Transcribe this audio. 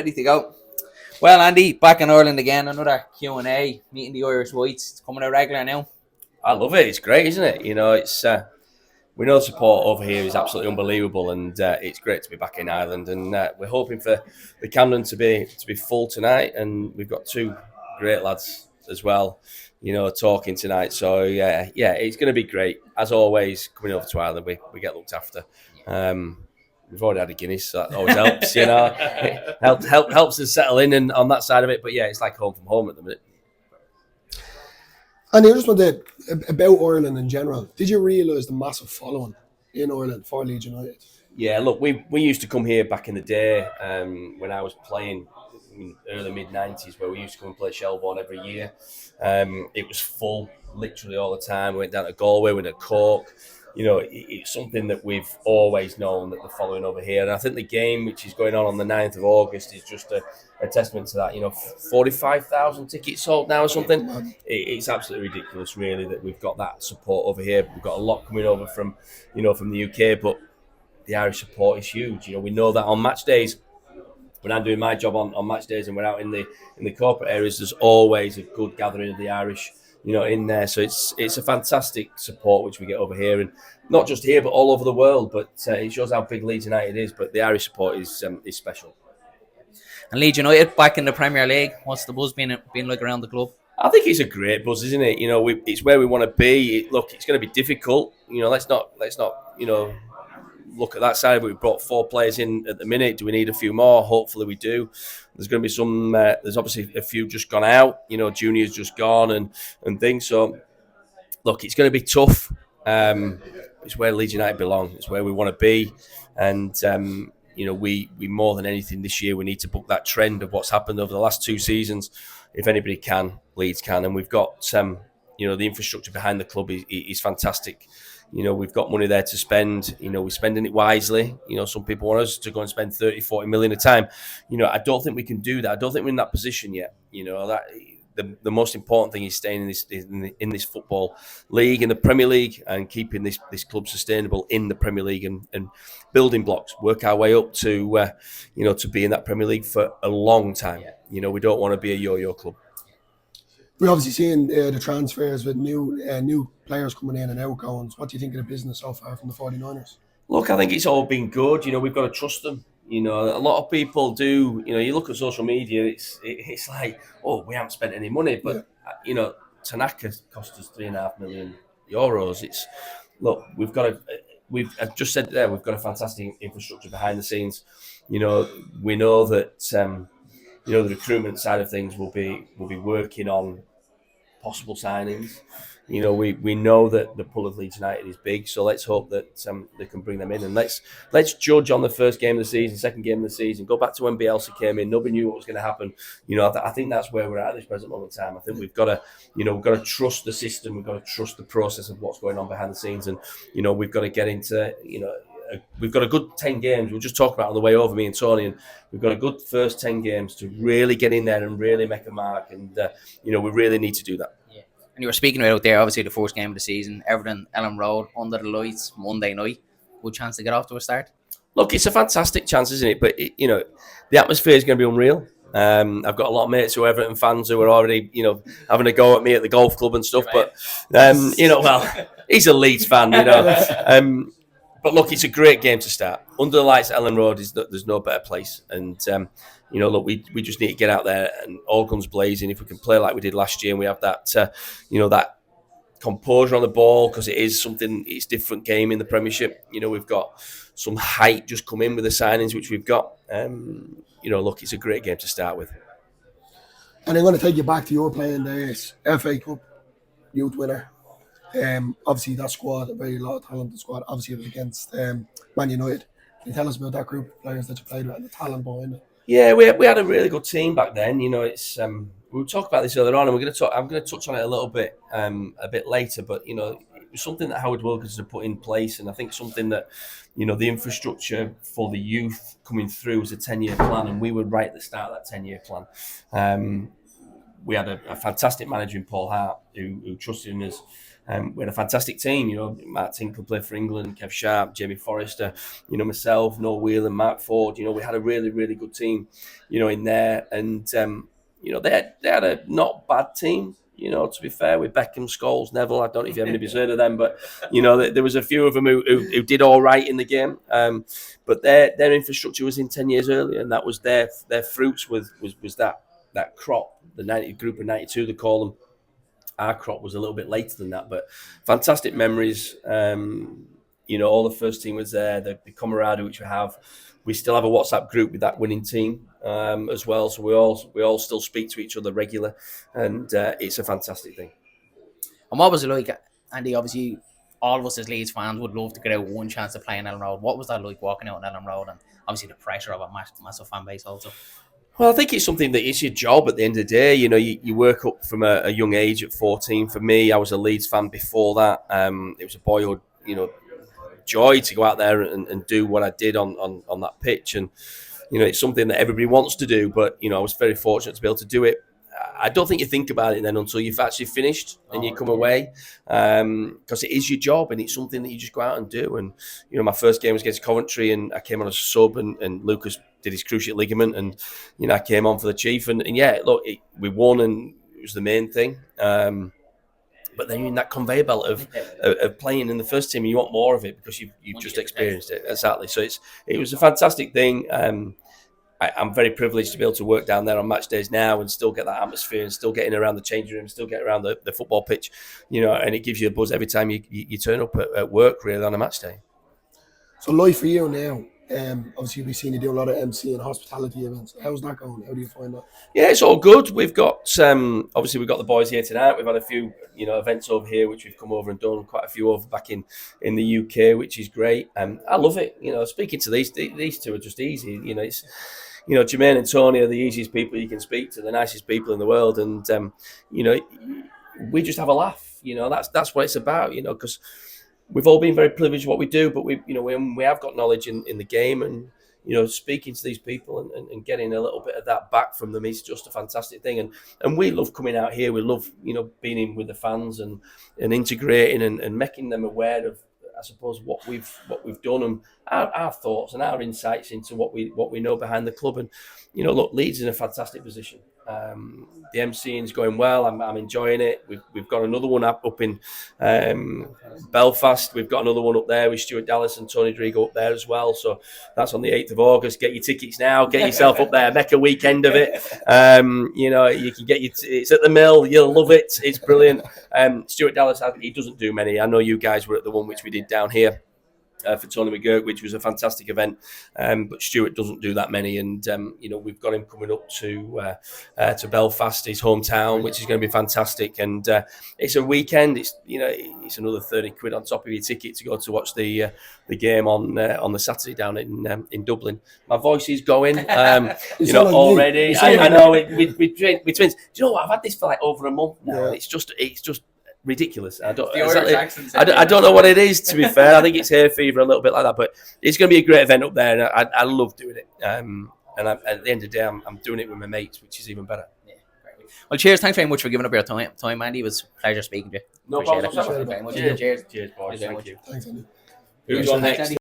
Ready to go. Well, Andy, back in Ireland again. Another Q&A, meeting the Irish Whites. It's coming out regular now. I love it. It's great, isn't it? It's we know the support over here is absolutely unbelievable, and it's great to be back in Ireland. And we're hoping for the Camden to be full tonight, and we've got two great lads as well, talking tonight. So yeah, it's going to be great as always. Coming over to Ireland, we get looked after. We've already had a Guinness, so that always helps. It helps us settle in and on that side of it. But yeah, it's like home from home at the minute. And I just wanted about Ireland in general. Did you realise the massive following in Ireland for Leeds United? Yeah, look, we used to come here back in the day when I was playing in early mid-90s, where we used to come and play Shelbourne every year. It was full literally all the time. We went down to Galway, we went to Cork. It's something that we've always known that they're following over here. And I think the game, which is going on the 9th of August, is just a testament to that. 45,000 tickets sold now or something. It's absolutely ridiculous, really, that we've got that support over here. We've got a lot coming over from the UK, but the Irish support is huge. We know that on match days, when I'm doing my job on match days and we're out in the corporate areas, there's always a good gathering of the Irish in there. So it's a fantastic support which we get over here, and not just here but all over the world. But it shows how big Leeds United is. But the Irish support is special. And Leeds United back in the Premier League. What's the buzz been like around the club? I think it's a great buzz, isn't it? It's where we want to be. Look, it's going to be difficult. Let's not look at that side. We've brought 4 players in at the minute. Do we need a few more? Hopefully we do. There's going to be some. There's obviously a few just gone out. Junior's just gone and things. So look, it's going to be tough. It's where Leeds United belong. It's where we want to be. And we more than anything this year, we need to book that trend of what's happened over the last 2 seasons. If anybody can, Leeds can. And we've got the infrastructure behind the club is fantastic. We've got money there to spend. We're spending it wisely. Some people want us to go and spend 30, 40 million a time. I don't think we can do that. I don't think we're in that position yet. That the most important thing is staying in this football league, in the Premier League, and keeping this club sustainable in the Premier League and building blocks, work our way up to to be in that Premier League for a long time. We don't want to be a yo-yo club. We're obviously seeing the transfers with new players coming in and outgoings. What do you think of the business so far from the 49ers? Look, I think it's all been good. We've got to trust them. A lot of people do. You look at social media, it's like, oh, we haven't spent any money, but Tanaka cost us €3.5 million. I've just said there, we've got a fantastic infrastructure behind the scenes. We know that the recruitment side of things will be working on possible signings. We know that the pull of Leeds United is big, so let's hope that they can bring them in, and let's judge on the first game of the season, second game of the season. Go back to when Bielsa came in. Nobody knew what was going to happen. I think that's where we're at this present moment in time. I think we've got to trust the system. We've got to trust the process of what's going on behind the scenes, and we've got to get into we've got a good 10 games. We'll just talk about on the way over, me and Tony, and we've got a good first 10 games to really get in there and really make a mark, and we really need to do that. Yeah. And you were speaking about there, obviously the first game of the season, Everton, Ellen Road, under the lights, Monday night. Good chance to get off to a start. Look, it's a fantastic chance, isn't it? But the atmosphere is going to be unreal. I've got a lot of mates who are Everton fans who are already, having a go at me at the golf club and stuff. But he's a Leeds fan, But look, it's a great game to start. Under the lights at Ellen Road, there's no better place. And, look, we just need to get out there and all guns blazing. If we can play like we did last year and we have that, that composure on the ball, because it's different game in the Premiership. We've got some height just come in with the signings, which we've got. Look, it's a great game to start with. And I'm going to take you back to your playing days. FA Cup, youth winner. Obviously that squad, a very lot of talented squad. Obviously it was against Man United. Can you tell us about that group of players that you played with and the talent behind it? Yeah, we had a really good team back then. It's we'll talk about this earlier on, and I'm going to touch on it a little bit a bit later. But it was something that Howard Wilkinson put in place, and I think something that the infrastructure for the youth coming through was a 10-year plan, and we were right at the start of that 10-year plan. We had a fantastic manager in Paul Hart who trusted in us. We had a fantastic team. Matt Tinkle played for England, Kev Sharp, Jamie Forrester, myself, Noel Whelan, Mark Ford. We had a really, really good team, in there. And, they had a not bad team. To be fair, with Beckham, Scholes, Neville. I don't know if anybody's heard of them, but there was a few of them who did all right in the game. But their infrastructure was in 10 years earlier, and that was their fruits was that crop, the 90 group of 92 they call them. Our crop was a little bit later than that, but fantastic memories. All the first team was there. The camaraderie which we have. We still have a WhatsApp group with that winning team as well. So we all still speak to each other regular, and it's a fantastic thing. And what was it like, Andy? Obviously, all of us as Leeds fans would love to get out one chance to play in Ellen Road. What was that like walking out on Ellen Road, and obviously the pressure of a massive fan base also? Well, I think it's something that it's your job at the end of the day. You work up from a young age at 14. For me, I was a Leeds fan before that. It was a boyhood, joy to go out there and do what I did on that pitch. And, it's something that everybody wants to do. But, I was very fortunate to be able to do it. I don't think you think about it then until you've actually finished and you come away, because it is your job and it's something that you just go out and do. And my first game was against Coventry, and I came on as a sub, and Lucas did his cruciate ligament, and I came on for the Chief, and yeah, look, we won, and it was the main thing. But then you're in that conveyor belt of playing in the first team, and you want more of it because you've just experienced it. Exactly. So it was a fantastic thing. I'm very privileged to be able to work down there on match days now and still get that atmosphere and still getting around the changing room, still get around the football pitch, and it gives you a buzz every time you turn up at work really on a match day. So life for you now, obviously we've seen you do a lot of MC and hospitality events. How's that going? How do you find that? Yeah, it's all good. We've got obviously we've got the boys here tonight. We've had a few events over here which we've come over and done quite a few over back in the UK, which is great. I love it. Speaking to these two are just easy. It's Jermaine and Tony are the easiest people you can speak to, the nicest people in the world, and we just have a laugh. That's what it's about. Because we've all been very privileged what we do, but we have got knowledge in the game, and speaking to these people and getting a little bit of that back from them is just a fantastic thing. And we love coming out here. We love being in with the fans and integrating and making them aware of, I suppose, what we've done and our thoughts and our insights into what we know behind the club. And look, Leeds is in a fantastic position. The MCing is going well. I'm enjoying it. We've got another one up in Belfast. We've got another one up there with Stuart Dallas and Tony Drigo up there as well. So that's on the 8th of August. Get your tickets now. Get yourself up there. Make a weekend of it. You can get it's at the Mill. You'll love it. It's brilliant. Stuart Dallas, he doesn't do many. I know you guys were at the one which we did down here. For Tony McGurk, which was a fantastic event, but Stuart doesn't do that many, and we've got him coming up to Belfast, his hometown, which is going to be fantastic. And it's a weekend. It's another £30 on top of your ticket to go to watch the game on the Saturday down in Dublin. My voice is going, already. I know we twins. Do you know what? I've had this for like over a month now, and it's just ridiculous. I don't know what it is, to be fair. I think it's hay fever, a little bit like that, but it's going to be a great event up there, and I love doing it. And at the end of the day, I'm doing it with my mates, which is even better. Yeah, well, cheers. Thanks very much for giving up your time, Andy. It was a pleasure speaking to you. No Appreciate problem. It. Very much. Cheers, boys. Thank you. Thanks, Andy. Who's on next?